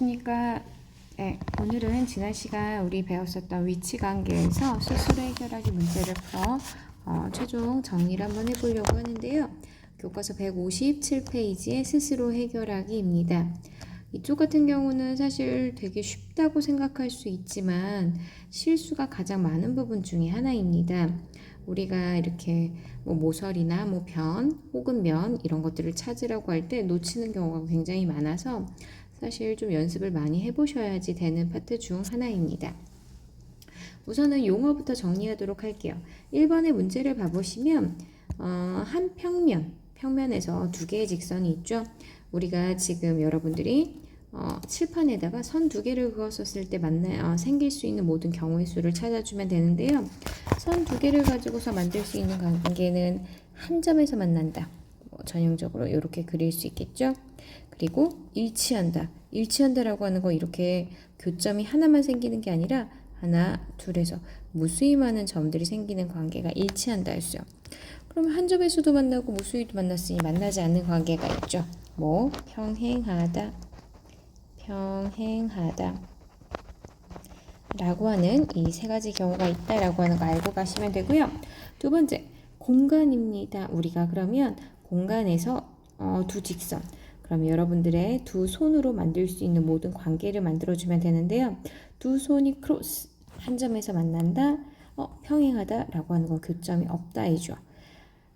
안녕하십니까. 네, 오늘은 지난 시간 우리 배웠었던 위치 관계에서 스스로 해결하기 문제를 풀어 최종 정리를 한번 해보려고 하는데요. 교과서 157페이지의 스스로 해결하기입니다. 이쪽 같은 경우는 사실 되게 쉽다고 생각할 수 있지만 실수가 가장 많은 부분 중에 하나입니다. 우리가 이렇게 모서리나 변 혹은 면 이런 것들을 찾으라고 할 때 놓치는 경우가 굉장히 많아서 사실 좀 연습을 많이 해보셔야지 되는 파트 중 하나입니다. 우선은 용어부터 정리하도록 할게요. 1번의 문제를 봐보시면 한 평면에서 두 개의 직선이 있죠. 우리가 지금 여러분들이 칠판에다가 선 두 개를 그었었을 때 생길 수 있는 모든 경우의 수를 찾아주면 되는데요. 선 두 개를 가지고서 만들 수 있는 관계는 한 점에서 만난다. 전형적으로 이렇게 그릴 수 있겠죠. 그리고 일치한다라고 하는 거 이렇게 교점이 하나만 생기는 게 아니라 하나, 둘에서 무수히 많은 점들이 생기는 관계가 일치한다 했어요. 그러면 한 점에서도 만나고 무수히도 만났으니 만나지 않는 관계가 있죠. 평행하다 라고 하는 이 세 가지 경우가 있다라고 하는 거 알고 가시면 되고요. 두 번째, 공간입니다. 우리가 그러면 공간에서 두 직선, 그럼 여러분들의 두 손으로 만들 수 있는 모든 관계를 만들어주면 되는데요. 두 손이 크로스, 한 점에서 만난다, 평행하다 라고 하는 거 교점이 없다 이죠.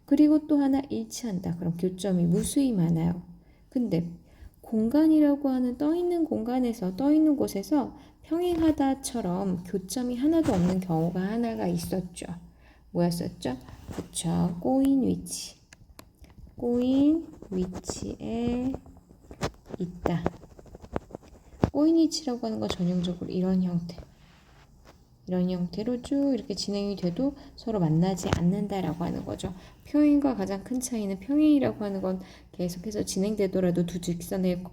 그리고 또 하나 일치한다. 그럼 교점이 무수히 많아요. 근데 공간이라고 하는 떠있는 공간에서 떠있는 곳에서 평행하다처럼 교점이 하나도 없는 경우가 하나가 있었죠. 뭐였었죠? 그쵸. 꼬인 위치에 있다. 꼬인 위치라고 하는 건 전형적으로 이런 형태로 쭉 이렇게 진행이 돼도 서로 만나지 않는다라고 하는 거죠. 평행과 가장 큰 차이는 평행이라고 하는 건 계속해서 진행되더라도 두 직선의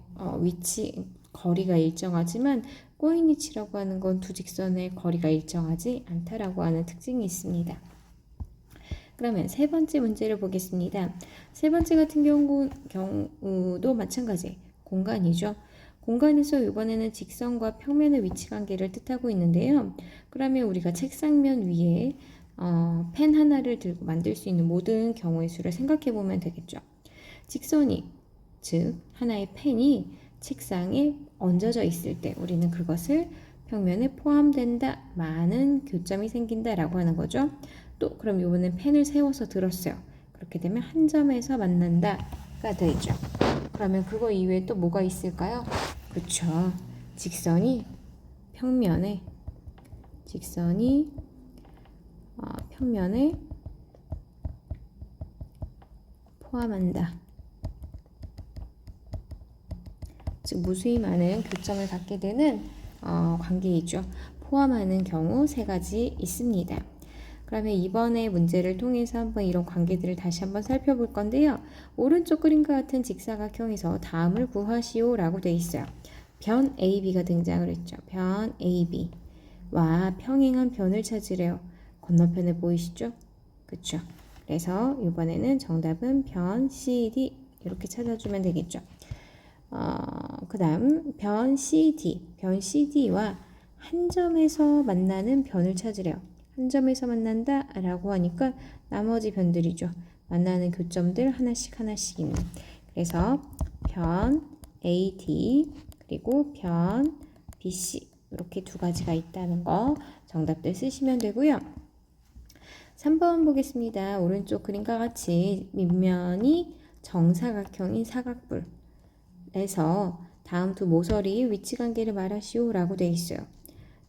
거리가 일정하지만 꼬인 위치라고 하는 건 두 직선의 거리가 일정하지 않다라고 하는 특징이 있습니다. 그러면 세 번째 문제를 보겠습니다. 세 번째 같은 경우도 마찬가지 공간이죠. 공간에서 이번에는 직선과 평면의 위치 관계를 뜻하고 있는데요. 그러면 우리가 책상면 위에 펜 하나를 들고 만들 수 있는 모든 경우의 수를 생각해 보면 되겠죠. 직선이, 즉 하나의 펜이 책상에 얹어져 있을 때 우리는 그것을 평면에 포함된다, 많은 교점이 생긴다라고 하는 거죠. 또 그럼 이번엔 펜을 세워서 들었어요. 그렇게 되면 한 점에서 만난다가 되죠. 그러면 그거 이외에 또 뭐가 있을까요? 그렇죠. 직선이 평면에 포함한다. 즉 무수히 많은 교점을 갖게 되는 관계이죠. 포함하는 경우 세 가지 있습니다. 그러면 이번에 문제를 통해서 한번 이런 관계들을 다시 한번 살펴볼 건데요. 오른쪽 그림과 같은 직사각형에서 다음을 구하시오 라고 되어 있어요. 변 AB가 등장을 했죠. 변 AB와 평행한 변을 찾으래요. 건너편에 보이시죠? 그쵸? 그래서 이번에는 정답은 변 CD 이렇게 찾아주면 되겠죠. 그 다음 변 CD와 한 점에서 만나는 변을 찾으래요. 한 점에서 만난다 라고 하니까 나머지 변들이죠. 만나는 교점들 하나씩 있는. 그래서 변 AD 그리고 변 BC 이렇게 두 가지가 있다는 거 정답들 쓰시면 되고요. 3번 보겠습니다. 오른쪽 그림과 같이 밑면이 정사각형인 사각뿔에서 다음 두 모서리 위치관계를 말하시오 라고 되어 있어요.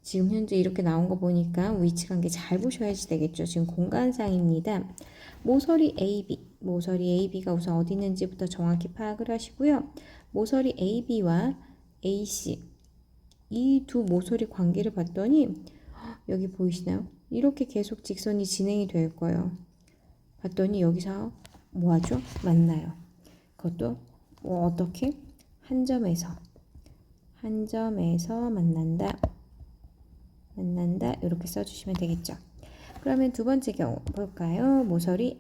지금 현재 이렇게 나온 거 보니까 위치관계 잘 보셔야지 되겠죠. 지금 공간상입니다. 모서리 AB가 우선 어디 있는지부터 정확히 파악을 하시고요. 모서리 AB와 AC 이 두 모서리 관계를 봤더니 여기 보이시나요? 이렇게 계속 직선이 진행이 될 거예요. 봤더니 여기서 뭐하죠? 만나요. 그것도 어떻게? 한 점에서 만난다 이렇게 써주시면 되겠죠. 그러면 두 번째 경우 볼까요? 모서리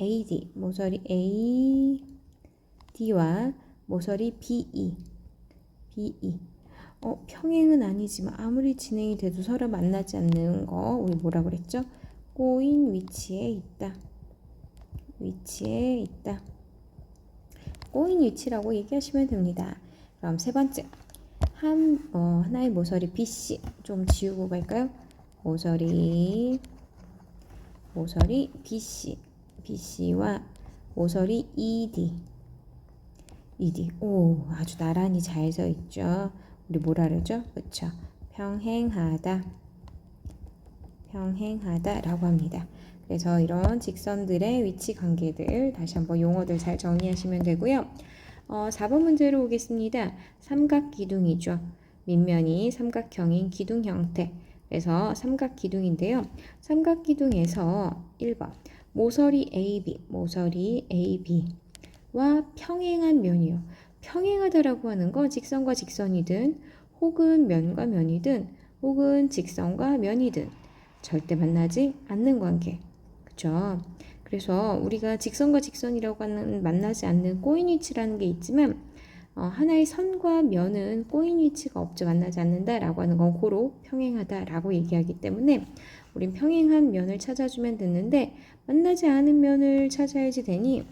AD와 모서리 BE 평행은 아니지만 아무리 진행이 돼도 서로 만나지 않는 거 우리 뭐라 그랬죠? 꼬인 위치에 있다. 위치에 있다. 꼬인 위치라고 얘기하시면 됩니다. 그럼 세 번째. 하나의 모서리 BC 좀 지우고 갈까요? 모서리 BC와 모서리 ED. 오, 아주 나란히 잘 서 있죠. 우리 뭐라 그러죠? 그쵸? 평행하다라고 합니다. 그래서 이런 직선들의 위치 관계들 다시 한번 용어들 잘 정리하시면 되고요. 4번 문제로 오겠습니다. 삼각기둥이죠. 밑면이 삼각형인 기둥 형태. 그래서 삼각기둥인데요. 삼각기둥에서 1번 모서리 AB와 평행한 면이요. 평행하다라고 하는 건 직선과 직선이든 혹은 면과 면이든 혹은 직선과 면이든 절대 만나지 않는 관계. 그쵸? 그래서 우리가 직선과 직선이라고 하는 만나지 않는 꼬인 위치라는 게 있지만 하나의 선과 면은 꼬인 위치가 없죠. 만나지 않는다라고 하는 건 고로 평행하다라고 얘기하기 때문에 우린 평행한 면을 찾아주면 됐는데 만나지 않은 면을 찾아야지 되니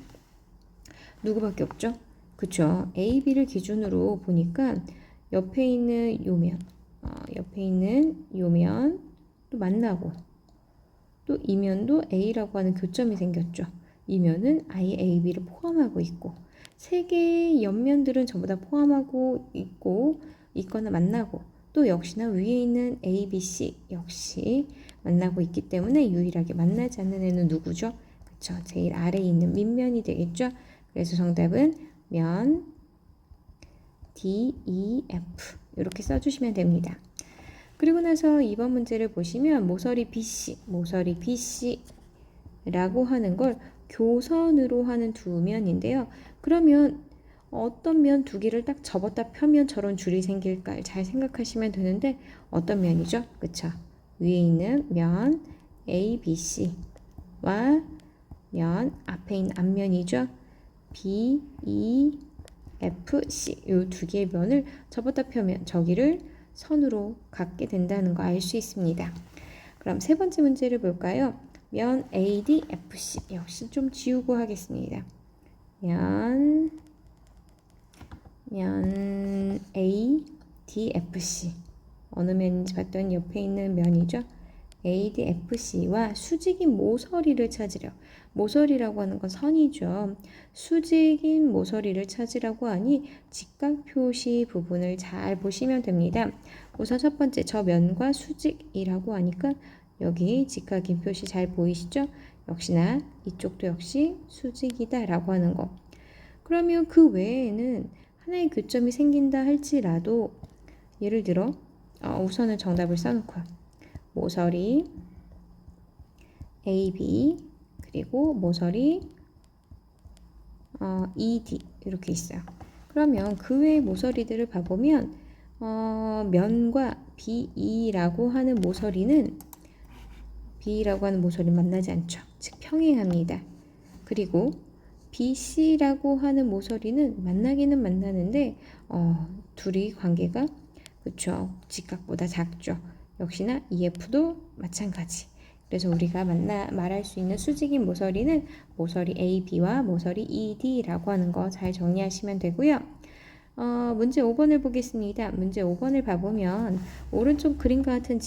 누구밖에 없죠? 그쵸? A, B를 기준으로 보니까 옆에 있는 요면 또 만나고 또 이면도 A라고 하는 교점이 생겼죠. 이면은 아예 A, B를 포함하고 있고 세 개의 옆면들은 전부 다 포함하고 있거나 만나고 또 역시나 위에 있는 A, B, C 역시 만나고 있기 때문에 유일하게 만나지 않는 애는 누구죠? 그쵸? 제일 아래에 있는 밑면이 되겠죠? 그래서 정답은 면 D, E, F 이렇게 써주시면 됩니다. 그리고 나서 2번 문제를 보시면 모서리 BC라고 하는 걸 교선으로 하는 두 면인데요. 그러면 어떤 면 두 개를 딱 접었다 펴면 저런 줄이 생길까 잘 생각하시면 되는데 어떤 면이죠? 그쵸? 위에 있는 면 ABC와 면 앞에 있는 앞면이죠? BEFC 이 두 개의 면을 접었다 펴면 저기를 선으로 갖게 된다는 거 알 수 있습니다. 그럼 세 번째 문제를 볼까요? 면 ADFC 역시 좀 지우고 하겠습니다. 면 ADFC 어느 면인지 봤더니 옆에 있는 면이죠. ADFC와 수직인 모서리를 찾으려. 모서리라고 하는 건 선이죠. 수직인 모서리를 찾으라고 하니 직각 표시 부분을 잘 보시면 됩니다. 우선 첫 번째 저 면과 수직이라고 하니까 여기 직각인 표시 잘 보이시죠? 역시나 이쪽도 역시 수직이다 라고 하는 거. 그러면 그 외에는 하나의 교점이 생긴다 할지라도 예를 들어 우선은 정답을 써놓고요. 모서리 AB 그리고 모서리 ED 이렇게 있어요. 그러면 그 외의 모서리들을 봐보면 면과 BE라고 하는 모서리는 만나지 않죠. 즉 평행합니다. 그리고 BC라고 하는 모서리는 만나기는 만나는데 둘이 관계가 그쵸 직각보다 작죠. 역시나 EF도 마찬가지. 그래서 우리가 말할 수 있는 수직인 모서리는 모서리 AB와 모서리 ED라고 하는 거 잘 정리하시면 되고요. 문제 5번을 보겠습니다. 문제 5번을 봐보면 오른쪽 그림과 같은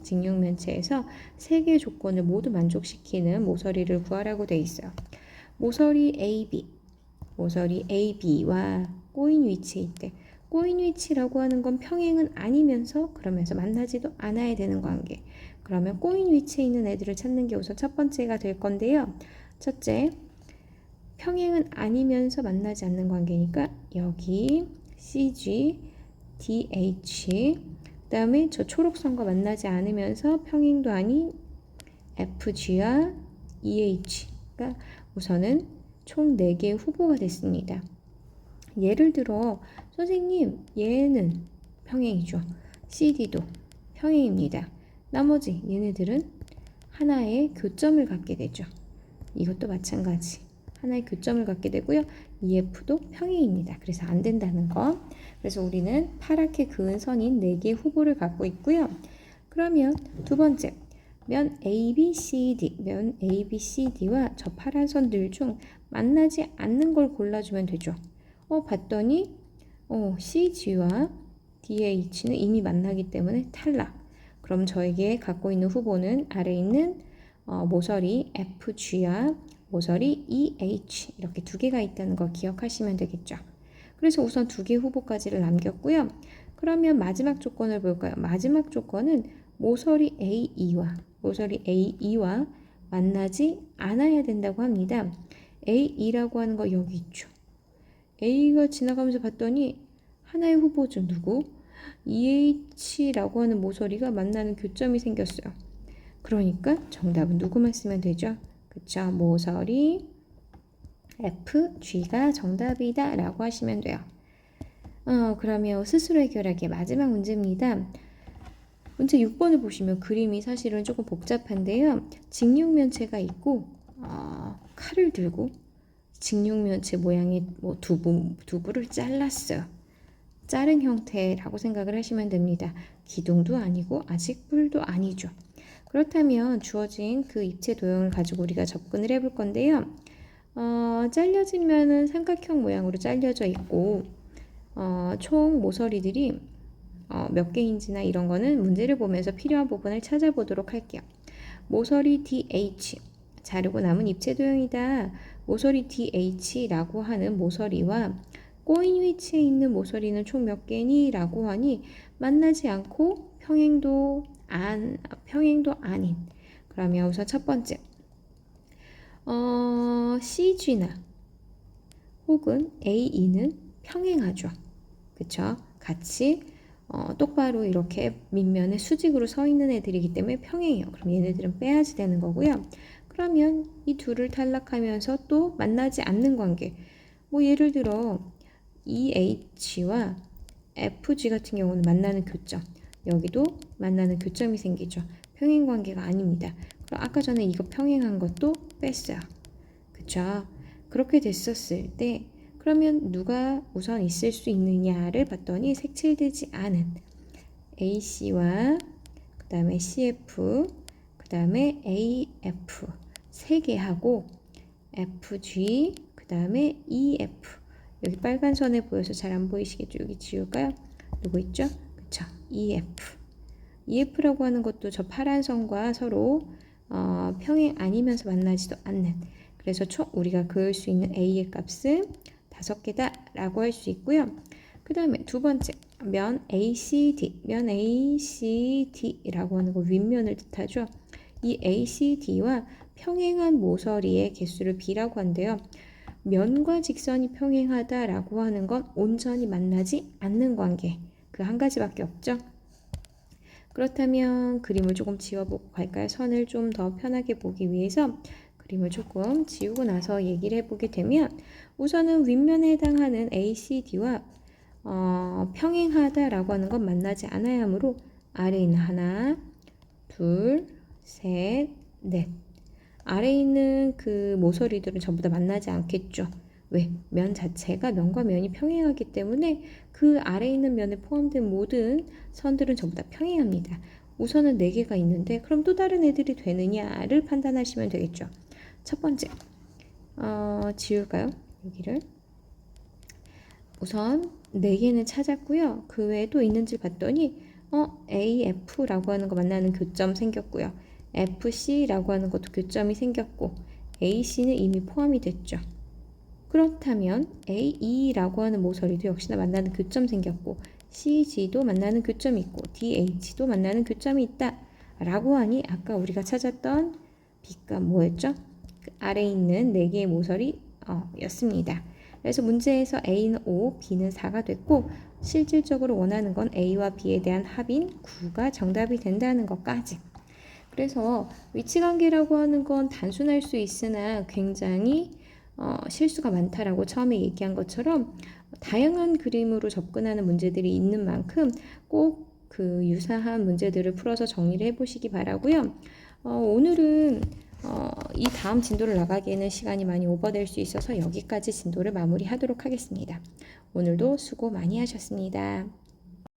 직육면체에서 세 개의 조건을 모두 만족시키는 모서리를 구하라고 되어 있어요. 모서리 AB와 꼬인 위치에 있대. 꼬인 위치라고 하는 건 평행은 아니면서 그러면서 만나지도 않아야 되는 관계. 그러면 꼬인 위치에 있는 애들을 찾는 게 우선 첫 번째가 될 건데요. 첫째, 평행은 아니면서 만나지 않는 관계니까 여기 CG, DH 그 다음에 저 초록선과 만나지 않으면서 평행도 아닌 FG와 EH가 우선은 총 4개의 후보가 됐습니다. 예를 들어 선생님 얘는 평행이죠. CD도 평행입니다. 나머지 얘네들은 하나의 교점을 갖게 되죠. 이것도 마찬가지. 하나의 교점을 갖게 되고요. EF도 평행입니다. 그래서 안 된다는 거. 그래서 우리는 파랗게 그은 선인 4개의 후보를 갖고 있고요. 그러면 두 번째, 면 ABCD, 면 ABCD와 저 파란 선들 중 만나지 않는 걸 골라주면 되죠. 봤더니 CG와 DH는 이미 만나기 때문에 탈락. 그럼 저에게 갖고 있는 후보는 아래 있는 모서리 FG와 모서리 EH 이렇게 2개가 있다는 거 기억하시면 되겠죠. 그래서 우선 2개 후보까지를 남겼고요. 그러면 마지막 조건을 볼까요? 마지막 조건은 모서리 AE와 만나지 않아야 된다고 합니다. AE라고 하는 거 여기 있죠. A가 지나가면서 봤더니 하나의 후보 중 누구? EH라고 하는 모서리가 만나는 교점이 생겼어요. 그러니까 정답은 누구만 쓰면 되죠? 그쵸? 모서리 FG가 정답이다 라고 하시면 돼요. 그러면 스스로 해결하기 마지막 문제입니다. 문제 6번을 보시면 그림이 사실은 조금 복잡한데요. 직육면체가 있고 칼을 들고 직육면체 모양의 두부를 잘랐어요. 자른 형태라고 생각을 하시면 됩니다. 기둥도 아니고 아직 뿔도 아니죠. 그렇다면 주어진 그 입체 도형을 가지고 우리가 접근을 해볼 건데요. 잘려지면은 삼각형 모양으로 잘려져 있고 총 모서리들이 몇 개인지나 이런 거는 문제를 보면서 필요한 부분을 찾아보도록 할게요. 모서리 DH, 자르고 남은 입체 도형이다. 모서리 DH라고 하는 모서리와 꼬인 위치에 있는 모서리는 총 몇 개니? 라고 하니 만나지 않고 평행도 아닌. 그러면 우선 첫 번째 CG나 혹은 AE는 평행하죠. 그쵸? 같이 똑바로 이렇게 밑면에 수직으로 서 있는 애들이기 때문에 평행해요. 그럼 얘네들은 빼야지 되는 거고요. 그러면 이 둘을 탈락하면서 또 만나지 않는 관계. 예를 들어 EH와 FG 같은 경우는 만나는 교점. 여기도 만나는 교점이 생기죠. 평행 관계가 아닙니다. 그럼 아까 전에 이거 평행한 것도 뺐어요. 그쵸? 그렇게 됐었을 때 그러면 누가 우선 있을 수 있느냐를 봤더니 색칠되지 않은 AC와 그 다음에 CF 그 다음에 AF 3개 하고 FG 그 다음에 EF 여기 빨간 선에 보여서 잘 안 보이시겠죠? 여기 지울까요? 누구 있죠? 그쵸? EF라고 하는 것도 저 파란 선과 서로 평행 아니면서 만나지도 않는 그래서 총 우리가 그을 수 있는 A의 값은 5개다 라고 할 수 있고요. 그 다음에 두 번째 면 ACD라고 하는 거 윗면을 뜻하죠. 이 ACD와 평행한 모서리의 개수를 B라고 한대요. 면과 직선이 평행하다라고 하는 건 온전히 만나지 않는 관계 그 한 가지밖에 없죠. 그렇다면 그림을 조금 지워보고 갈까요? 선을 좀 더 편하게 보기 위해서 그림을 조금 지우고 나서 얘기를 해보게 되면 우선은 윗면에 해당하는 ACD와 평행하다라고 하는 건 만나지 않아야 하므로 아래에 있는 하나, 둘, 셋, 넷 아래에 있는 그 모서리들은 전부 다 만나지 않겠죠. 왜? 면 자체가 면과 면이 평행하기 때문에 그 아래에 있는 면에 포함된 모든 선들은 전부 다 평행합니다. 우선은 4개가 있는데 그럼 또 다른 애들이 되느냐를 판단하시면 되겠죠. 첫 번째 지울까요? 여기를 우선 4개는 찾았고요. 그 외에 또 있는지 봤더니 AF라고 하는 거 만나는 교점 생겼고요. FC라고 하는 것도 교점이 생겼고 AC는 이미 포함이 됐죠. 그렇다면 AE라고 하는 모서리도 역시나 만나는 교점 생겼고 CG도 만나는 교점이 있고 DH도 만나는 교점이 있다 라고 하니 아까 우리가 찾았던 B가 뭐였죠? 그 아래에 있는 4개의 모서리 였습니다. 그래서 문제에서 A는 5, B는 4가 됐고 실질적으로 원하는 건 A와 B에 대한 합인 9가 정답이 된다는 것까지. 그래서 위치관계라고 하는 건 단순할 수 있으나 굉장히 실수가 많다라고 처음에 얘기한 것처럼 다양한 그림으로 접근하는 문제들이 있는 만큼 꼭 그 유사한 문제들을 풀어서 정리를 해보시기 바라고요. 오늘은 이 다음 진도를 나가기에는 시간이 많이 오버될 수 있어서 여기까지 진도를 마무리하도록 하겠습니다. 오늘도 수고 많이 하셨습니다.